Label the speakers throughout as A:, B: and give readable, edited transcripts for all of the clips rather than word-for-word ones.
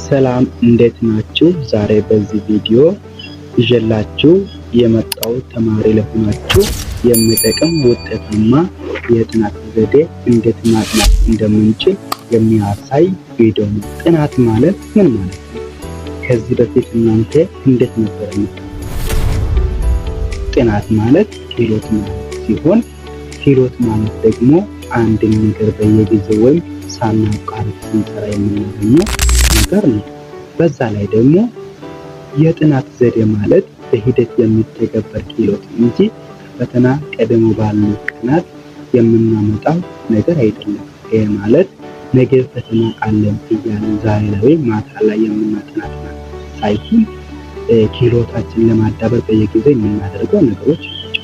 A: ሰላም እንዴት ናችሁ? ዛሬ በዚህ ቪዲዮ ይዤላችሁ የመጣው ተማሪ ለሆናችሁ የሚጠቅም ውጤታማ የጥናት ዘዴ እንዴት ማጥናት እንደምንችል የሚያሳይ ቪዲዮ ነው። ጥናት ማለት ምን ማለት ነው? ከዚህ በፊት እናንተ እንዴት ነበር የምታውቁት? ጥናት ማለት ክህሎት ማለት ሲሆን ክህሎት ማለት ደግሞ አንድን ነገር በየጊዜው ወይም ሳናቋርጥ ስንሰራ የምናገኘው ነገር ነው። በዛ ላይ ደግሞ የጥናት ዘዴ ማለት በሂደት የሚተገበር ክህሎት እንጂ ፈተና ቀደም ባሉ ቀናት የምናመጣው ነገር አይደለም። ይሄ ማለት ነገ ፈተና አለን እያልን ዛሬ ላይ ማታ ላይ የምናጠናት ሳይሆን ክህሎታችንን ለማዳበር በየጊዜው የምናደርገው ነገሮች ናቸው።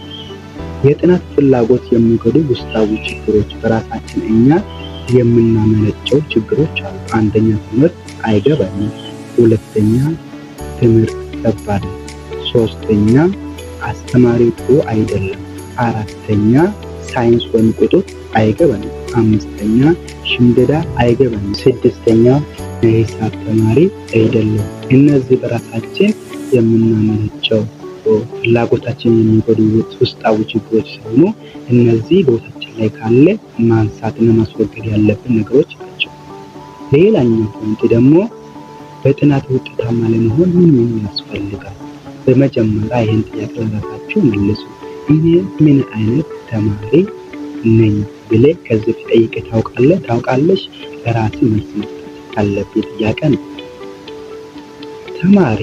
A: የጥናት ፍላጎት የሚጎዱ ውስጣዊ ችግሮች በራሳችን እኛ የምናመነጨው ችግሮች አሉ። አንደኛ ትምህርት አይገባኝም፣ ሁለተኛ ትምህርት ከባድ ነው፣ ሶስተኛ አስተማሪው ጥሩ አይደለም፣ አራተኛ ሳይንስ ወይም ቁጥር አይገባኝም፣ አምስተኛ ሽምደዳ አይገባኝም፣ ስድስተኛ የሂሳብ ተማሪ አይደለም። እነዚህ በራሳችን የምናመነጨው ፍላጎታችን የሚጎዱ ውስጣዊ ችግሮች ሲሆኑ እነዚህ ቦታችን ላይ ካለ ማንሳትና ማስወገድ ያለብን ነገሮች ናቸው። ሌላኛው ፖይንት ደግሞ በጥናት ውጤታማ ለመሆን ምን ያስፈልጋል? በመጀመሪያ ይህን ጥያቄ ለራሳችሁ መልሱ። እኔ ምን አይነት ተማሪ ነኝ ብለህ ከዚህ ጠይቀህ ታውቃለሽ? ለራሴ መልስ መስጠት ያለብኝ ጥያቄ ነው። ተማሪ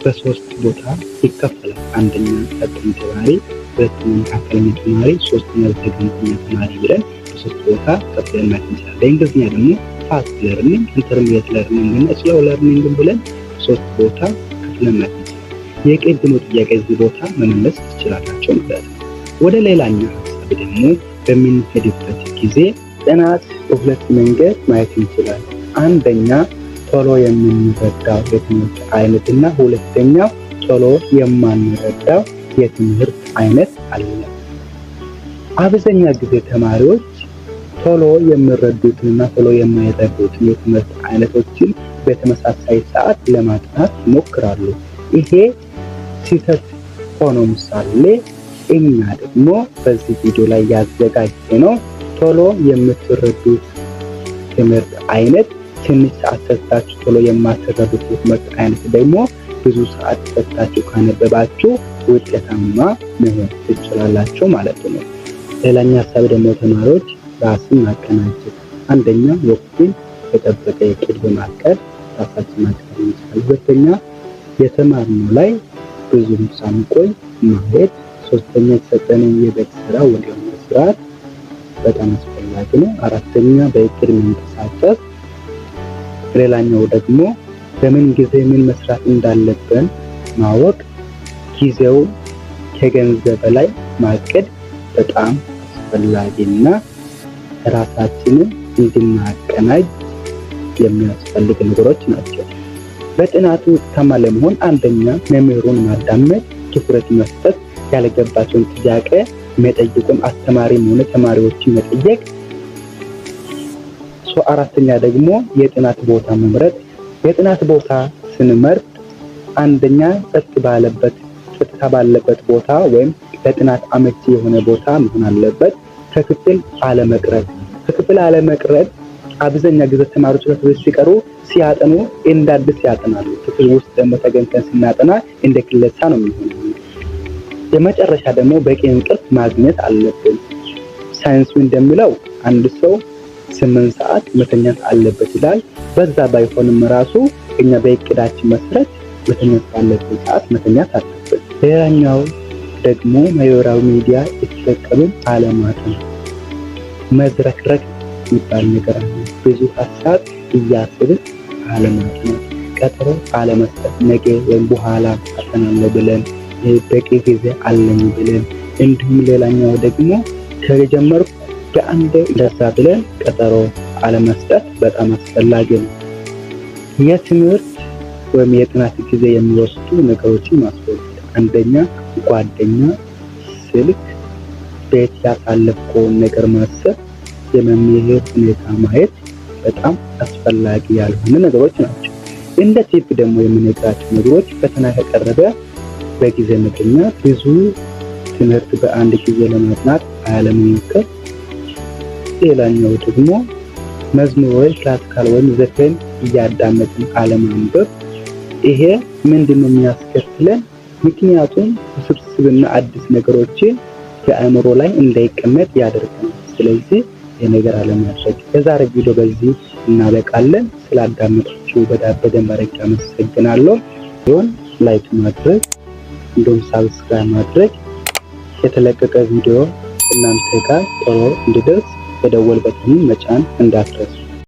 A: በሶስት ቦታ ይከፈላል። አንደኛ ፈጣን ተማሪ፣ ሁለተኛ መካከለኛ ተማሪ፣ ሶስተኛ ዝቅተኛ ተማሪ ብለን በሶስት ቦታ ከፍለን ማየት እንችላለን። በእንግሊዝኛ ደግሞ ፋስት ለርኒንግ፣ ኢንተርሚዲየት ለርኒንግ እና ስሎው ለርኒንግ ብለን ሶስት ቦታ ከፍለን ማየት እንችላለን። የቅድሙ ጥያቄ እዚህ ቦታ መመለስ ትችላላችሁ ማለት ነው። ወደ ሌላኛው ሀሳብ ደግሞ በምንሄድበት ጊዜ ጥናት በሁለት መንገድ ማየት እንችላለን። አንደኛ ቶሎ የምንረዳው የትምህርት አይነትና ሁለተኛው ቶሎ የማንረዳው የትምህርት አይነት አለ። አብዛኛው ጊዜ ተማሪዎች ቶሎ የሚረዱትና ቶሎ የማይረዱትን የትምህርት አይነቶችን በተመሳሳይ ሰዓት ለማጥናት ይሞክራሉ። ይሄ ስህተት ሆኖም ሳለ እኛ ደግሞ በዚህ ቪዲዮ ላይ ያዘጋጀነው ቶሎ የምትረዱት ትምህርት አይነት ትንሽ ሰዓት ሰጥታችሁ ቶሎ የማትረዱት የትምህርት አይነት ደግሞ ብዙ ሰዓት ሰጥታችሁ ካነበባችሁ ውጤታማ መሆን ትችላላችሁ ማለት ነው። ሌላኛ ሀሳብ ደግሞ ተማሪዎች ራስን ማቀናጀት። አንደኛ ወቅቱን በጠበቀ እቅድ በማቀድ ራሳችን ማቀናጀት እንችላለን። ሁለተኛ የተማርነው ላይ ብዙም ሳንቆይ ማየት። ሶስተኛ የተሰጠንን የቤት ስራ ወዲያው መስራት በጣም አስፈላጊ ነው። አራተኛ በእቅድ መንቀሳቀስ። ሌላኛው ደግሞ በምን ጊዜ ምን መስራት እንዳለብን ማወቅ። ጊዜው ከገንዘብ በላይ ማቀድ በጣም አስፈላጊና ራሳችንን እንድናቀናጅ የሚያስፈልግ ነገሮች ናቸው። በጥናቱ ውጤታማ ለመሆን አንደኛ መምህሩን ማዳመጥ፣ ትኩረት መስጠት፣ ያልገባቸውን ጥያቄ መጠየቁን አስተማሪም ሆነ ተማሪዎችን መጠየቅ። አራተኛ ደግሞ የጥናት ቦታ መምረጥ። የጥናት ቦታ ስንመርጥ አንደኛ ጸጥታ ባለበት ቦታ ወይም ለጥናት አመቺ የሆነ ቦታ መሆን አለበት። ከክፍል አለመቅረት አብዛኛው ጊዜ ተማሪዎች ከክፍል ሲቀሩ ሲያጠኑ እንዳዲስ ያጠናሉ። ክፍል ውስጥ ደግሞ ተገኝተን ስናጠና እንደ ክለሳ ነው የሚሆነው። የመጨረሻ ደግሞ በቂ እንቅልፍ ማግኘት አለብን። ሳይንሱ እንደሚለው አንድ ሰው 8 ሰዓት መተኛት አለበት ይላል። በዛ ባይሆንም ራሱ እኛ በእቅዳችን መሰረት መተኛት ባለበት ሰዓት መተኛት አለበት። ሌላኛው ደግሞ ማህበራዊ ሚዲያ የተጠቀምን አለማጥናት፣ መዝረክረክ የሚባል ነገር አለ። ብዙ ሀሳብ እያስብን አለማጥናት፣ ቀጠሮ አለመስጠት፣ ነገ ወይም በኋላ አጠናለሁ ብለን በቂ ጊዜ አለኝ ብለን፣ እንዲሁም ሌላኛው ደግሞ ከጀመርኩ በአንድ እንደዛ ብለን ቀጠሮ አለመስጠት በጣም አስፈላጊ ነው። የትምህርት ወይም የጥናት ጊዜ የሚወስዱ ነገሮችን ማስወገድ። አንደኛ ጓደኛ፣ ስልክ፣ ቤት ያሳለፍከውን ነገር ማሰብ፣ የመምህር ሁኔታ ማየት፣ በጣም አስፈላጊ ያልሆኑ ነገሮች ናቸው። እንደ ቲፕ ደግሞ የምነግራችሁ ነገሮች ፈተና ከቀረበ በጊዜ መተኛት፣ ብዙ ትምህርት በአንድ ጊዜ ለማጥናት አለመሞከር፣ ሌላኛው ደግሞ መዝሙር ወይ ክላሲካል ወይም ዘፈን እያዳመጥን አለማንበብ። ይሄ ምንድነው የሚያስከትለን? ምክንያቱም ውስብስብና አዲስ ነገሮችን በአእምሮ ላይ እንዳይቀመጥ ያደርጋል። ስለዚህ የነገር አለማድረግ። በዛሬ ቪዲዮ በዚህ እናበቃለን። ስላዳመጣችሁ በደንብ አድርጌ አመሰግናለሁ። ላይክ ማድረግ እንዲሁም ሳብስክራይብ ማድረግ የተለቀቀ ቪዲዮ እናንተ ጋር ቶሎ እንዲደርስ የደወል በተኑን መጫን እንዳትረሱ።